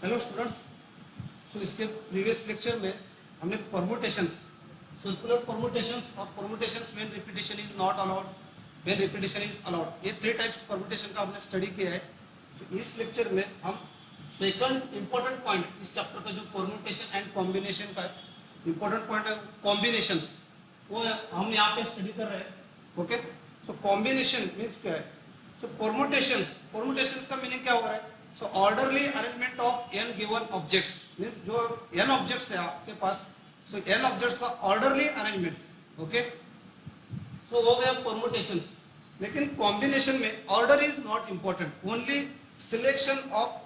Hello students. इसके previous lecture में हमने परमुटेशंस, सर्कुलर परमुटेशंस और permutations when repetition is not allowed, when repetition is allowed, ये 3 types permutation का हमने स्टडी किया है। इस लेक्चर में हम सेकंड इंपॉर्टेंट पॉइंट इस चैप्टर का जो परमुटेशन एंड कॉम्बिनेशन का इंपॉर्टेंट पॉइंट है कॉम्बिनेशंस, वो हम यहाँ पे स्टडी कर रहे हैं। ओके, सो कॉम्बिनेशन मीन्स क्या है? सो परमुटेशंस का मीनिंग क्या हो रहा है? So orderly arrangement of n given objects, means जो n ऑब्जेक्ट्स है आपके पास, सो n ऑब्जेक्ट्स का ऑर्डरली अरेंजमेंट्स। ओके, सो हो गया परमुटेशंस। लेकिन कॉम्बिनेशन में order is not important, only selection of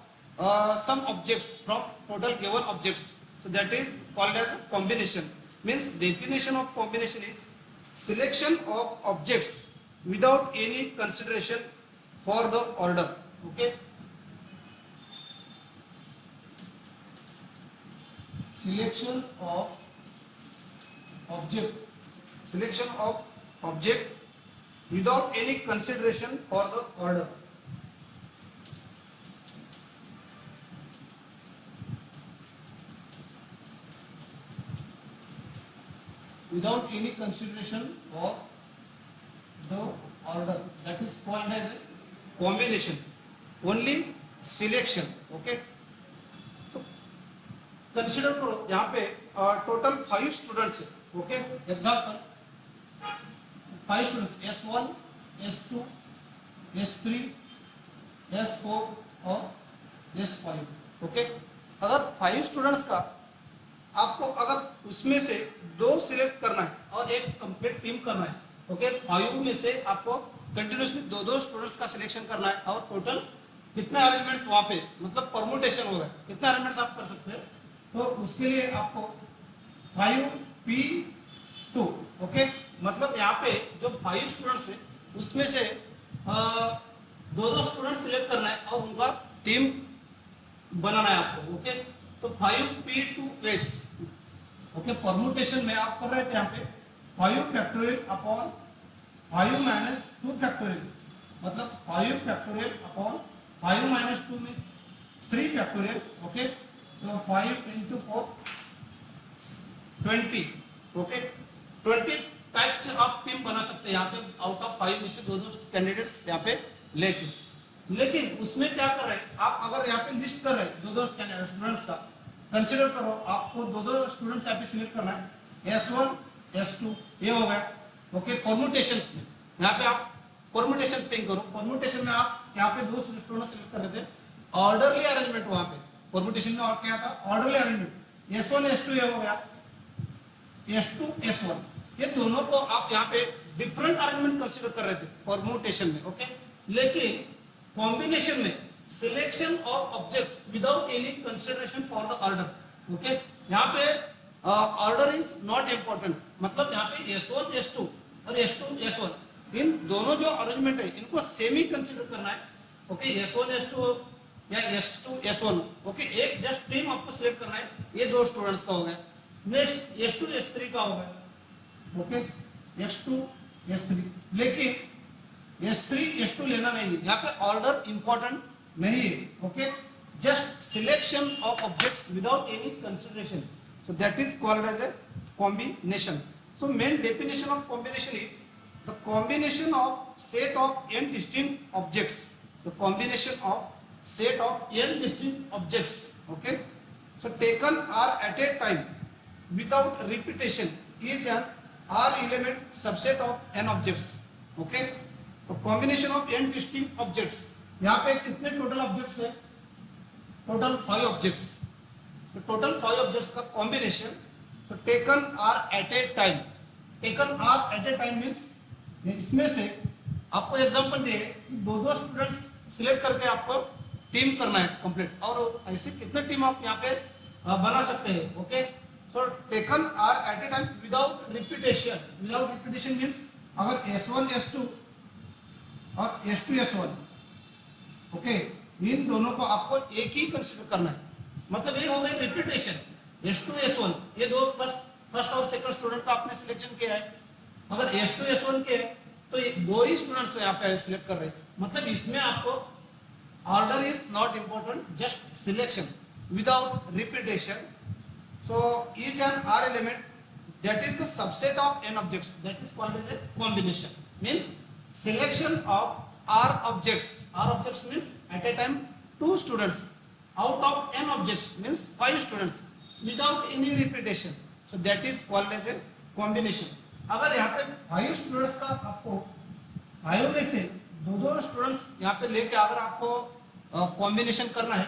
some objects from total given objects, so that is called as combination. Means definition of combination is selection of objects without any consideration for the order. Okay, selection of object without any consideration for the order. Without any consideration for the order, that is called as a combination. Only selection. Okay, so consider करो यहाँ पे total 5 students है। Okay, example 5 students S1, S2, S3, S4 और S5। Okay, अगर 5 students का आपको अगर उसमें से 2 सिलेक्ट करना है और एक कंप्लीट टीम करना है, ओके, 5 में से आपको कंटिन्यूसली 2 स्टूडेंट्स का सिलेक्शन करना है और टोटल कितने अरेंजमेंट्स वहां पे मतलब परमुटेशन हो रहा है, कितने अरेंजमेंट्स आप कर सकते हैं? तो उसके लिए आपको 5p2, ओके, मतलब यहाँ पे जो 5 स्टूडेंट्स है उसमें से 2 स्टूडेंट सिलेक्ट करना है और उनका टीम बनाना है आपको। ओके, तो 5p2h, ओके, परमुटेशन में आप कर रहे थे यहाँ पे 5 फैक्टोरियल अपॉन 5 माइनस 2 फैक्टोरियल, मतलब 5 फैक्टोरियल अपॉन 5 माइनस 2 में 3 फैक्टोरियल। ओके, सो 5 into 4 20। ओके, 20 टाइप आप टीम बना सकते हैं यहाँ पे आउट ऑफ 5 में से 2 कैंडिडेट्स यहाँ पे लेके। लेकिन उसमें क्या कर रहे हैं आप? अगर यहाँ पे लिस्ट कर रहे हैं 2 स्टूडेंट्स का, कंसीडर करो आपको 2 स्टूडेंट्स यहाँ पे सिलेक्ट करना है, S1, S2, ये हो गया। ओके, परमुटेशंस में यहाँ पे आप परमुटेशन थिंक करो। परमुटेशन में आप यहाँ पे 2 स्टूडेंट सिलेक्ट कर रहे थे, ऑर्डरली अरेंजमेंट वहां पे परमुटेशन में और क्या था? Orderly arrangement. S1, S2 ये हो गया, S2, S1, ये दोनों को आप यहाँ पे डिफरेंट अरेंजमेंट कंसीडर कर रहे थे परमुटेशन में। ओके, लेकिन कॉम्बिनेशन में selection of object without any consideration for the order. Okay, यहाँ पे ऑर्डर इज नॉट इंपॉर्टेंट, मतलब यहाँ पे S1, S2 और S2, S1 इन दोनों जो अरेंजमेंट है इनको सेम ही कंसीडर करना है। ओके, S1, S2 या S2, S1, ओके, एक जस्ट टीम आपको सिलेक्ट करना है। ये 2 स्टूडेंट्स का हो गया। नेक्स्ट S2, S3 का हो गया। ओके, S2, S3, लेकिन S3, S2 लेना नहीं है, यहाँ पे ऑर्डर इंपॉर्टेंट नहीं है। Okay, just selection of objects without any consideration, so that is called as a combination. So main definition of combination is the combination of set of n distinct objects, the combination of set of n distinct objects, okay, so taken are at a time without repetition is an r element subset of n objects। okay, तो combination of n distinct objects, यहाँ पे कितने total objects है? Total 5 objects. तो total 5 objects का combination, so taken r at a time. Taken r at a time means इसमें से आपको एग्जांपल दिए कि 2 स्टूडेंट्स सिलेक्ट करके आपको टीम करना है कंप्लीट, और ऐसे कितने टीम आप यहाँ पे बना सकते हैं। Okay, so taken r at a time without repetition. Without repetition means अगर S1, S2 और S2, S1, ओके, इन दोनों को आपको एक ही कंसीडर करना है, मतलब ये हो गई रिपीटेशन। S2, S1 ये 2 फर्स्ट और सेकंड स्टूडेंट का आपने सिलेक्शन किया है। अगर S2, S1 के तो 2 ही स्टूडेंट्स यहाँ पे सिलेक्ट कर रहे हैं, मतलब इसमें आपको order is not important, just selection. without repetition. So is an R element that is the subset of n objects, that is called as a combination. Means selection of R objects. R objects means at a time 2 students out of n objects means 5 students without any repetition. So that is called as a combination. अगर यहाँ पे 5 students का आपको 5 में से दो students यहाँ पे लेके अगर आपको कॉम्बिनेशन करना है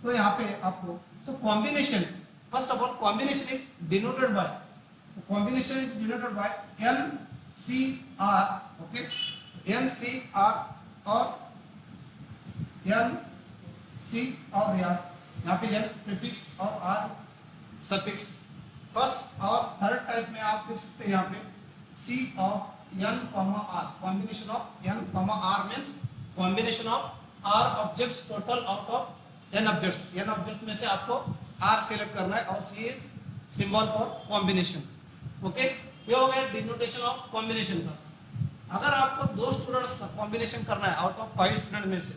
तो यहाँ पे आपको combination, first of all combination is denoted by, combination is denoted by NCR. Okay, NCR और NC और यहाँ पे N प्रीफिक्स और R सफिक्स. फर्स्ट और थर्ड टाइप में आप देख सकते हैं यहाँ पे C of N, R, combination of N, R means combination of R objects total out of N objects. N object में से आपको R सिलेक्ट करना है और C is symbol for combination. Okay, ये हो गया डिनोटेशन ऑफ कॉम्बिनेशन का. अगर आपको 2 स्टूडेंट्स का कॉम्बिनेशन करना है आउट ऑफ 5 स्टूडेंट में से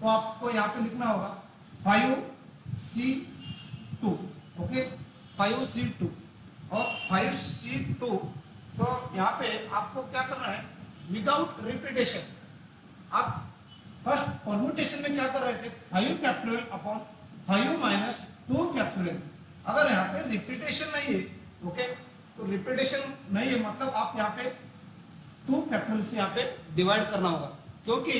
तो आपको यहाँ पे लिखना होगा 5C2. ओके, 5C2 और 5C2. तो यहाँ पे आपको क्या करना है विदाउट रिपीटेशन. आप फर्स्ट परम्यूटेशन में क्या कर रहे थे 5 फैक्टोरियल अपॉन 5 माइनस 2 फैक्टोरियल. अगर यहाँ पे रिपीटेशन नहीं है, ओके, तो रिपीटेशन नहीं है मतलब आप यहाँ पे 2 फैक्टोरियल से यहाँ पे डिवाइड करना होगा. क्योंकि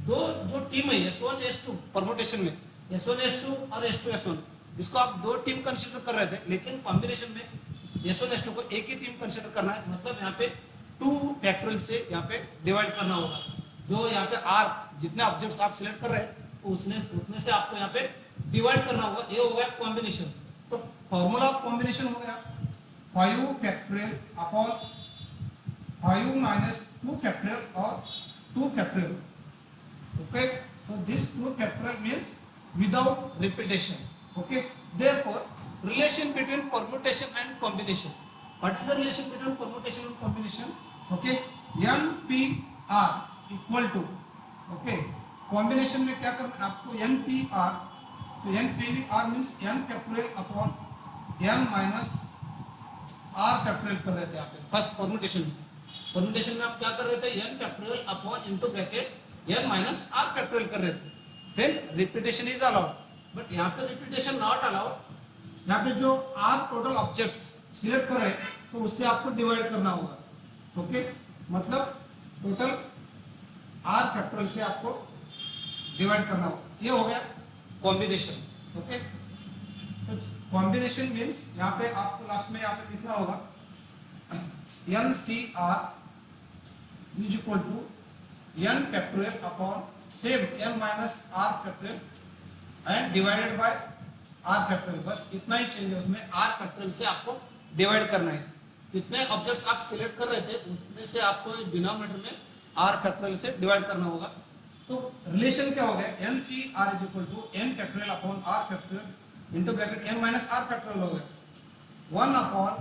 दो जो टीम है S1 S2 परम्यूटेशन में S1 S2 और S2 S1, इसको आप 2 टीम कंसीडर कर रहे थे, लेकिन कॉम्बिनेशन में S1 S2 को एक ही टीम कंसीडर करना है. मतलब यहाँ पे 2 फैक्टोरियल से यहाँ पे डिवाइड करना होगा. जो यहाँ पे R जितने ऑब्जेक्ट्स आप सिलेक्ट कर रहे हैं तो उतने से आपको यहाँ पे डिवाइड करना होगा. ये हो गया कॉम्बिनेशन. तो फॉर्मूला ऑफ कॉम्बिनेशन हो गया 5 फैक्टोरियल अपॉन 5 माइनस 2 फैक्टोरियल और 2 factorial. Okay, so this 2 factorial means without repetition. Okay, therefore relation between permutation and combination. What is the relation between permutation and combination? Okay, NPR equal to, okay, combination में क्या करना है आपको NPR. So NPR means N factorial upon N minus R factorial कर रहे थे आप first permutation में. परम्यूटेशन में आप क्या कर रहे थे N factorial upon into bracket N minus R factorial कर रहे थे. फिर रिपीटेशन इज अलाउड, बट यहाँ पे रिपीटेशन नॉट अलाउड. यहाँ पे जो R टोटल ऑब्जेक्ट्स सिलेक्ट कर रहे हैं तो उससे आपको डिवाइड करना होगा. ओके, मतलब टोटल R फैक्टोरियल से आपको डिवाइड करना होगा. ये हो गया कॉम्बिनेशन. ओके, तो कॉम्बिनेशन मीन्स यहाँ पे आपको लास्ट में यहाँ पे लिखना होगा NCR is equal to N factorial upon same N minus R factorial and divided by R factorial. बस इतना ही चेंज है उसमें. R factorial से आपको डिवाइड करना है. कितने ऑब्जेक्ट्स आप सिलेक्ट कर रहे थे उतने से आपको डिनोमिनेटर में R factorial से डिवाइड करना होगा. तो रिलेशन क्या हो गया NCR is equal to N factorial upon R factorial into bracket N minus R factorial हो गया 1 upon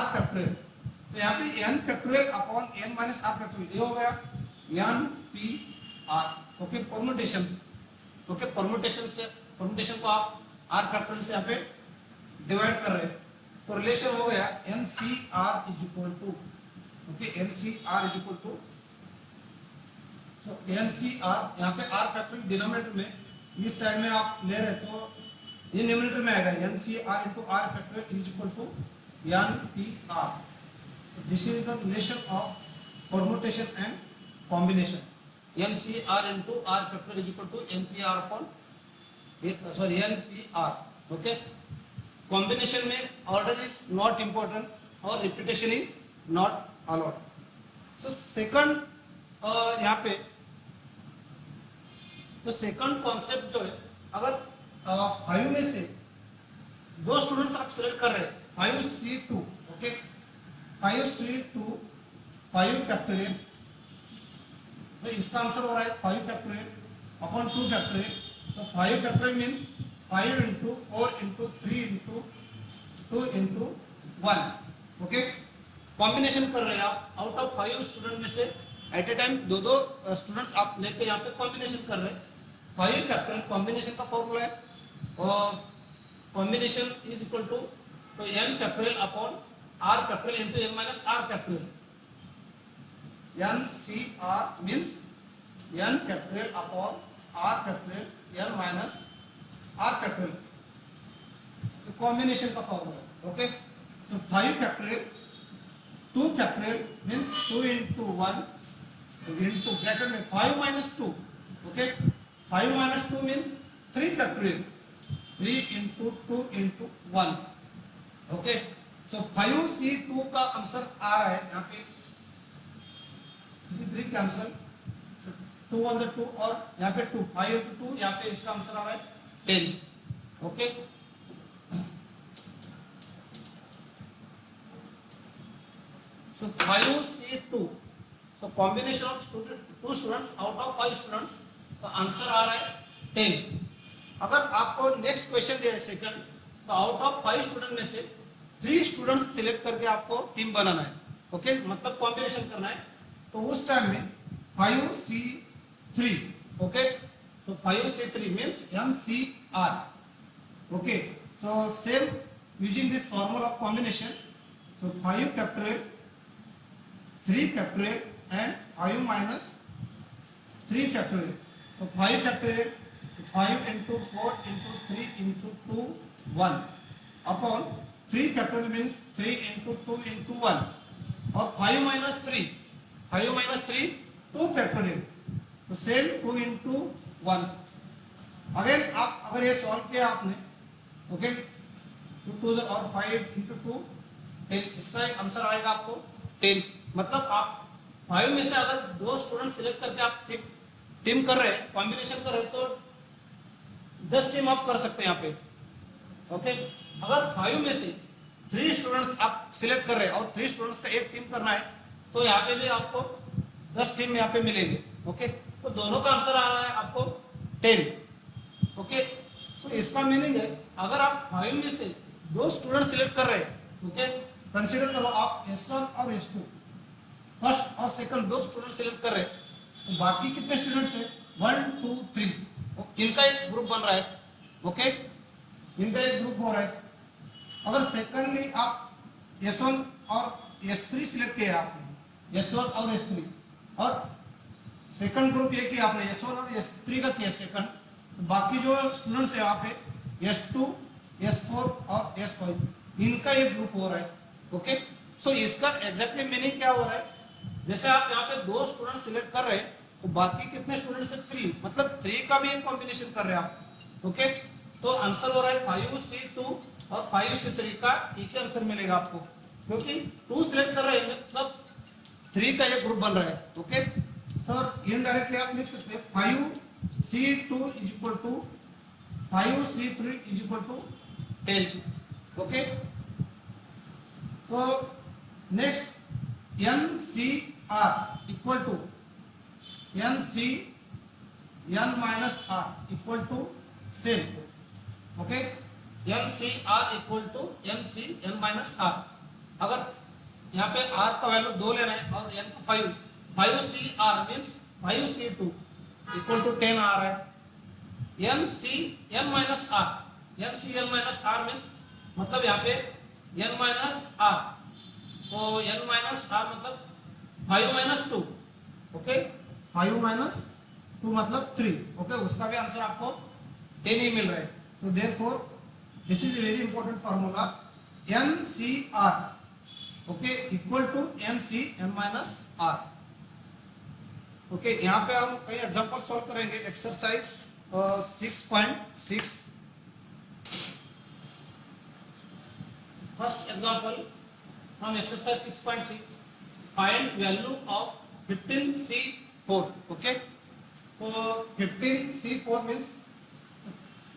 R factorial. तो यहाँ पे N factorial upon N minus R factorial ये हो गया NPR. Okay, permutation. Okay, permutation को आप R फैक्टोरियल से यहाँ पे डिवाइड कर रहे हैं. तो रिलेशन हो गया NCR is equal to, okay, NCR is equal to, so NCR यहाँ पे R फैक्टोरियल डिनोमिनेटर में इस साइड में आप ले रहे तो ये न्यूमरेटर में आएगा NCR into R factorial is equal to NPR. This is the relation of permutation and combination. NCR into R factorial is equal to NPR upon NPR. Okay, combination में order is not important और repetition is not allowed. So second यहाँ पे तो second concept जो है अगर 5 में से 2 स्टूडेंट्स आप सिलेक्ट कर रहे हैं 5C2. Okay, 5C2 5 factorial. तो इसका आंसर हो रहा है 5 फैक्टोरियल अपॉन 2 फैक्टोरियल. तो 5 factorial means 5 into 4 into 3 into 2 into 1. Okay, combination कर रहे हैं आप आउट ऑफ 5 स्टूडेंट में से एट ए टाइम 2 स्टूडेंट्स आप लेके यहाँ पे कॉम्बिनेशन कर रहे हैं. 5 फैक्टोरियल कॉम्बिनेशन का फॉर्मूला है और कॉम्बिनेशन इज इक्वल टू तो n factorial upon r factorial into n minus r factorial. NCR means n factorial upon r factorial n minus r factorial combination का फॉर्मूला। ओके, सो 5 factorial 2 factorial means 2 into 1 into bracket में 5 minus 2। Okay, 5 minus 2 means 3 factorial, 3 into 2 into 1। Okay, सो 5C2 का answer आ रहा है यहाँ पे 3 cancel 2 on the 2 और यहाँ पे 2 5 into 2 यहाँ पे इसका आंसर आ रहा है 10। Okay, so 5C2 so combination of two students out of 5 students तो आंसर आ रहा है 10। अगर आपको नेक्स्ट क्वेश्चन दिया है सेकंड तो आउट ऑफ 5 स्टूडेंट में से 3 स्टूडेंट्स सिलेक्ट करके आपको टीम बनाना है। ओके, मतलब कॉम्बिनेशन करना है। तो उस टाइम में 5C3 okay, so 5C3 means MCR। Okay, so same using this formula of combination, so 5 factorial 3 factorial and 5 minus 3 factorial। तो 5 factorial 5 into 4 into 3 into 2 1 upon 3 factorial means 3 into 2 into 1 और 5 minus 3 2 factorial तो same 2 into 1। अगर आप अगर ये solve किया आपने okay 2 और 5 into 2 10 इसका आंसर आएगा आपको 10। मतलब आप 5 में से अगर 2 स्टूडेंट सिलेक्ट करके आप टीम कर रहे हैं कॉम्बिनेशन कर रहे हैं तो 10 टीम आप कर सकते हैं यहाँ पे। ओके, अगर 5 में से 3 स्टूडेंट्स आप सिलेक्ट कर रहे हैं और 3 स्टूडेंट्स का एक टीम करना है तो यहाँ पे भी आपको 10 टीम यहाँ पे मिलेंगे। ओके, तो दोनों का आंसर आ रहा है आपको 10। ओके, तो इसका मीनिंग है अगर आप 5 में से 2 स्टूडेंट सिलेक्ट कर रहे हैं ओके, कंसिडर करो आप S1 और S2 फर्स्ट और सेकंड 2 स्टूडेंट सिलेक्ट कर रहे हैं तो बाकी कितने स्टूडेंट्स हैं 1 2 3 इनका एक ग्रुप बन रहा है। ओके, इनका एक ग्रुप हो रहा है। अगर सेकंडली आप S1 और S3 सिलेक्ट किया आपने S1 और S3 और सेकंड ग्रुप ये किया आपने S1 और S3 का किया सेकंड, तो बाकी जो स्टूडेंट्स है यहाँ पे S2 S4 और S5 इनका एक ग्रुप हो रहा है। ओके, सो इसका एग्जैक्टली मीनिंग क्या हो रहा है, जैसे आप यहाँ पे 2 स्टूडेंट सिलेक्ट कर रहे हैं तो बाकी कितने स्टूडेंट्स है 3, मतलब 3 का भी एक कॉम्बिनेशन कर रहे हैं आप। ओके, तो आंसर हो रहा है 5C2 और 5C3 का एक ही आंसर मिलेगा आपको क्योंकि 2 सिलेक्ट कर रहे हैं मतलब 3 का एक ग्रुप बन रहा है। ओके, सर इनडायरेक्टली आप लिख सकते हैं 5C2 is equal to 5C3 is equal to 10। Okay, तो next NCR equal to NC N minus R equal to same. Okay, NCR equal to NC N minus R। अगर यहाँ पे R का value 2 लेना है और N को 5CR means 5C2 equal to 10 आ रहा है। NC N minus R means मतलब यहाँ पे N माइनस R, तो n माइनस r मतलब 5 माइनस 2। ओके, 5 माइनस 2 मतलब 3। ओके, उसका भी आंसर आपको 10 ही मिल रहा है। So therefore this is very important formula NCR okay equal to NC n minus R। Okay, यहाँ पे हम कई एग्जांपल सॉल्व करेंगे। Exercise 6.6 first example from exercise 6.6 find value of 15C4। okay, तो 15C4 means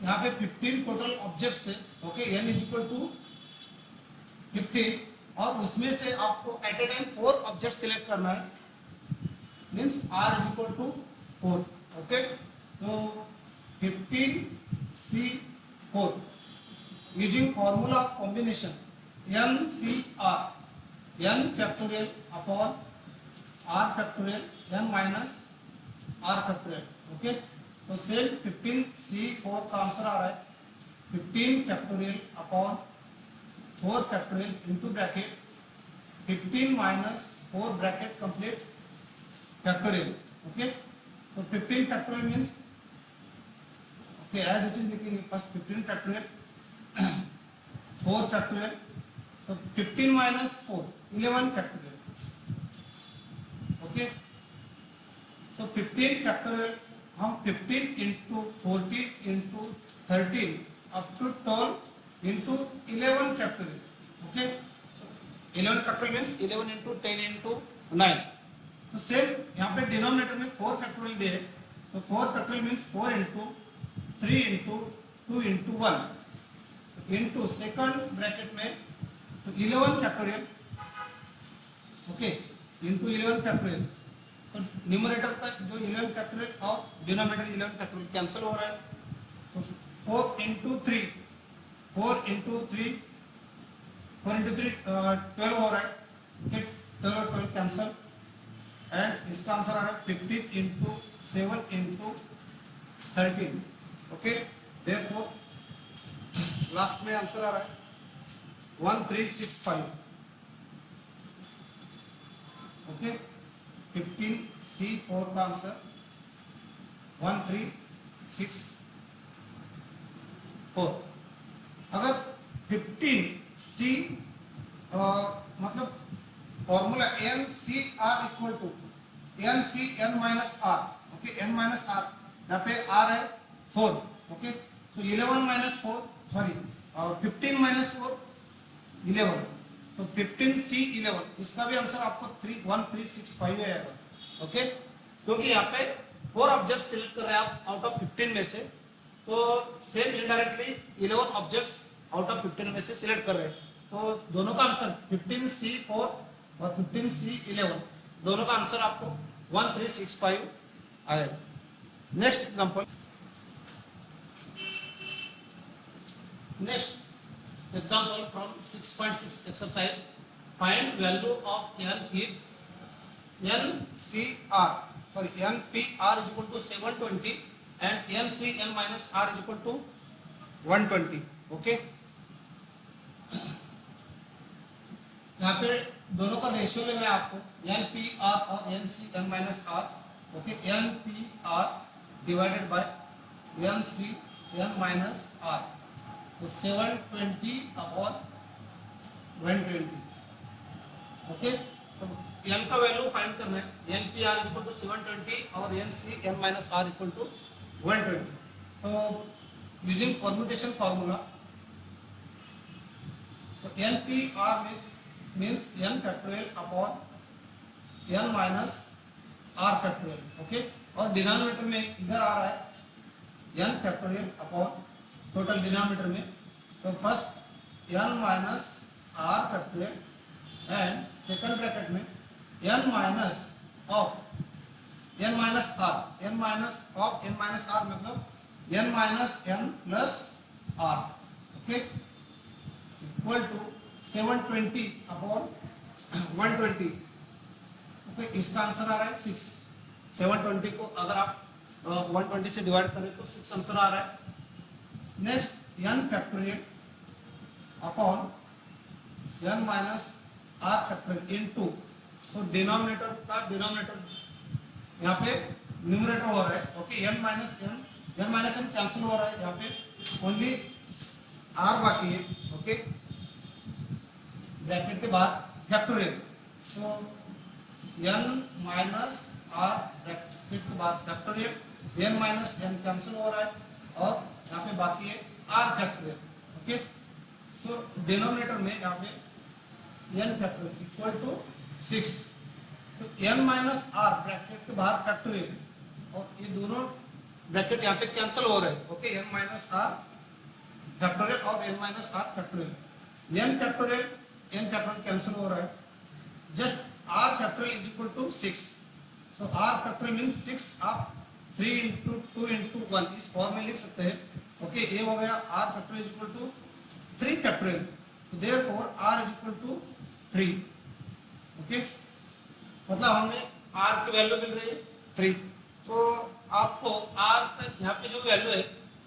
यहाँ पे 15 टोटल ऑब्जेक्ट्स है। Okay, n is equal to 15 और उसमें से आपको at a time 4 object select करना है means r is equal to 4। Okay, तो 15C4 using formula of combination NCR n factorial upon r factorial n minus r factorial. Okay, तो same 15C4 का answer आ रहा है 15 factorial upon 4 factorial into bracket 15 minus 4 bracket complete factorial. Okay, तो 15 factorial means okay as it is लिखेंगे first 15 factorial 4 factorial, तो 15 minus 4 11 factorial. Okay, so 15 factorial हम 15 into 14 into 13 up to 12 into 11 factorial. Okay, so 11 factorial means 11 into 10 into 9. तो same यहाँ पे denominator में 4 factorial दे, तो 4 factorial means 4 into 3 into 2 into 1 into second bracket में तो 11 factorial. Okay, into 11 factorial. तो numerator का जो 11 फैक्टोरियल और डिनोमिनेटर 11 फैक्टोरियल कैंसिल हो रहा है. तो 4 इंटू 3 4 इंटू 3 12 हो रहा है. ओके, 12 कैंसिल एंड इसका आंसर आ रहा है 15 into 7 into 13. Okay, therefore last में आंसर आ रहा है 1365. ओके, 15C4 का आंसर 1364. अगर 15C मतलब formula NCR equal to NC n minus R. Okay, n minus R यहाँ पे R है 4. ओके, तो 11 माइनस 4 सॉरी 15 माइनस 4 11, तो 15C11 इसका भी आंसर आपको 1365 आएगा. ओके, क्योंकि यहाँ पे 4 ऑब्जेक्ट सिलेक्ट कर रहे हैं आप आउट ऑफ 15 में से, तो same indirectly 11 objects out of 15 में से सिलेक्ट कर रहे हैं. तो दोनों का आंसर 15C4 और 15C11 दोनों का आंसर आपको 1365 आएगा. Next example. Next example from 6.6 exercise. Find value of n if NCR sorry NPR is equal to 720 and NCN minus R is equal to 120. Okay, यहाँ पे दोनों का रेशियो लेना है आपको NPR और NCN minus R. Okay, NPR divided by NCN minus R, तो 720 upon 120. Okay, तो n का वैल्यू फाइंड करना है. NPR इज इक्वल टू 720 और NCN minus R equal to 120. तो यूजिंग परम्यूटेशन फार्मूला, तो NPR means n factorial upon n minus R factorial. Okay, और denominator में इधर आ रहा है n फैक्टोरियल अपॉन टोटल डिनोमिनेटर में, तो first n minus R factorial and second bracket में n minus of n minus R, n minus of n minus R मतलब n minus n plus R. Okay, equal to 720 upon 120. Okay, इसका answer आ रहा है 6. 720 को अगर आप 120 से डिवाइड करें तो 6 आंसर आ रहा है. Next n factorial upon n minus R factorial into, सो डिनोमिनेटर का डिनोमिनेटर यहाँ पे न्यूमरेटर हो रहा है. Okay, n minus n cancel हो रहा है, यहाँ पे ओनली R बाकी है. ओके, ब्रैकेट के बाद फैक्टोरियल, तो n माइनस R ब्रैकेट के बाद factorial, n minus n cancel हो रहा है और यहाँ पे बाकी है R फैक्टोरियल. ओके, सो डिनोमिनेटर में यहाँ पे n फैक्टोरियल इक्वल टू 6. तो n माइनस R ब्रैकेट के बाहर फैक्टोरियल और ये दोनों ब्रैकेट यहाँ पे कैंसिल हो रहे हैं. Okay, n minus R factorial और n minus R factorial, n factorial cancel हो रहा है. Just R factorial is equal to 6. So R factorial means 6 आप 3 इंटू 2 इंटू 1 इस फॉर्म में लिख सकते हैं. ओके, ये हो गया R factorial is equal to 3 factorial, तो therefore R is equal to 3. Okay, मतलब हमें R की वैल्यू मिल रही है 3. तो आपको R का यहाँ पे जो वैल्यू है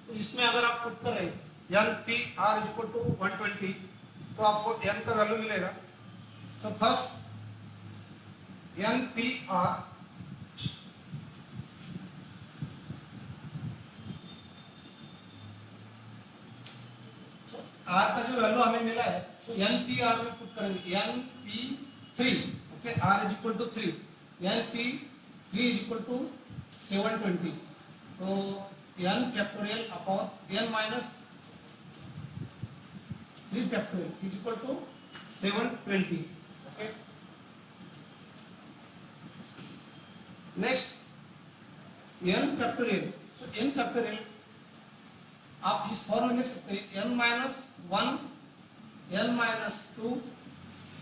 तो इसमें अगर आप पुट कर रहे हैं N P R is equal to 120, तो आपको एन का वैल्यू मिलेगा। So first N P R R का जो वैल्यू हमें मिला है, सो एन पी आर में पुट करेंगे N P 3, okay, R is equal to 3, N P 3 is equal to 720, तो N factorial upon N minus 3 factorial is equal to 720, okay. Next N factorial, so N factorial आप इस form में लिख सकते हैं n minus 1, n minus 2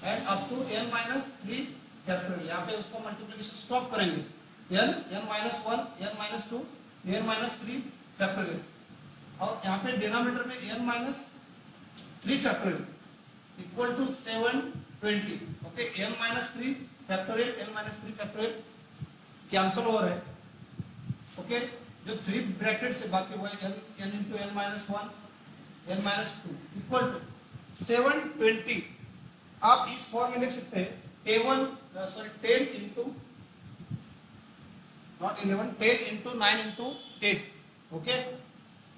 and up to n minus 3 factorial. यहाँ पे उसको मल्टीप्लिकेशन स्टॉप करेंगे, n minus 1, n minus 2, n minus 3 factorial, और यहाँ पे डिनोमिनेटर में n minus 3 factorial equal to 720, okay. n minus 3 factorial, n minus 3 factorial cancel हो रहा है, ओके। जो 3 ब्रैकेट से बाकी हुआ है n into n minus 1, n minus 2 equal to 720। आप इस फॉर्म में लिख सकते हैं 10 into not 11, 10 into 9 into 8, okay.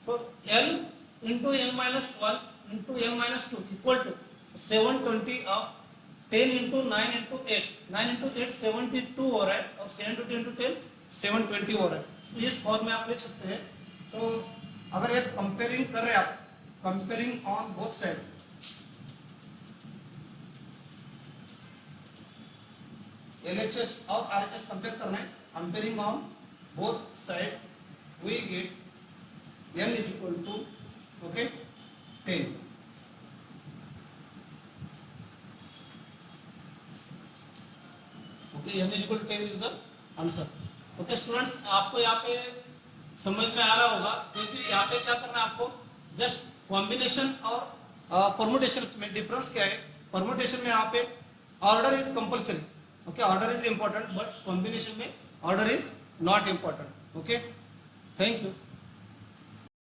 तो l into n minus 1 into n minus 2 equal to 720 of 10 into 9 into 8, 9 into 8 72 हो रहा है, और 720 इंटू 10 720 हो रहा है। इस फॉर्म में आप लिख सकते हैं। तो अगर ये कंपेयरिंग कर रहे हैं आप, comparing on both side, LHS और RHS कंपेयर करना है, comparing on both side we get n is equal to, okay, 10, okay, n is equal to 10 is the answer. Okay students, आपको यहाँ पे समझ में आ रहा होगा, क्योंकि यहाँ पे क्या करना है आपको, जस्ट कॉम्बिनेशन और परमुटेशन में डिफरेंस क्या है। परमुटेशन में यहाँ पे order is compulsory, okay, order is important, but combination में order is not important, okay. Thank you.